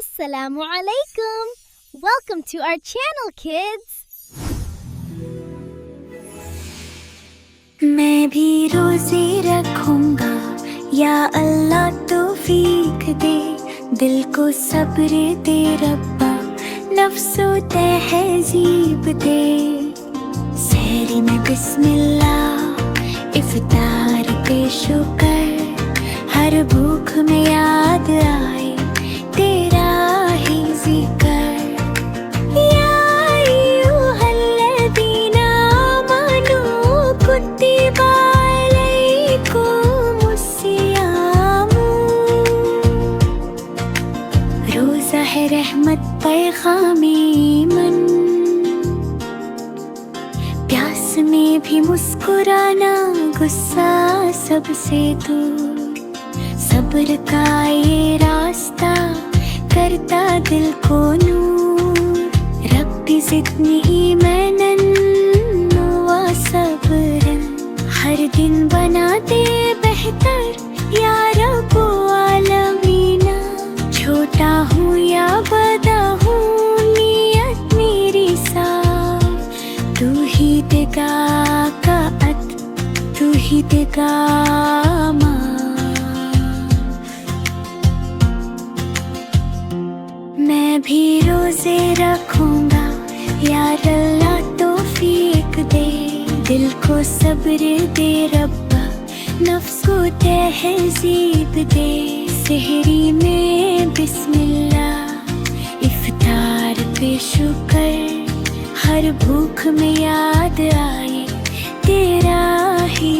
Assalamu alaikum. Welcome to our channel, kids. मैं भी रोजे रखूंगा या अल्लाह तौफीक दे, दिल को सब्र दे रब्बा, नफ्सो तहजीब दे। सहरी में बिस्मिल्लाह, इफ्तार पे शुक्र, हर भूख में याद आए तेरा ही जिक्र। या अय्युहल्लज़ीना आमनू कुतिबा अलैकुमुस्सियामु। रोज़ा है रहमत पैगामे ईमान, प्यास में भी मुस्कुराना, गुस्सा सबसे दूर। सब्र का ये रास्ता करता दिल को नूर। रब्बी ज़िदनी ईमानन व सब्रन, हर दिन बना दे बेहतर या रब्बो आलमीना। छोटा हूँ या बड़ा हूँ, नियत मेरी साफ, तू ही देगा कात, तू ही देगा माफ। मैं भी रोजे रखूंगा या अल्लाह तौफीक दे, दिल को सब्र दे रब्बा, नफ्स को तहजीब दे। सहरी में बिस्मिल्लाह, इफ्तार पे शुक्र, हर भूख में याद आए तेरा ही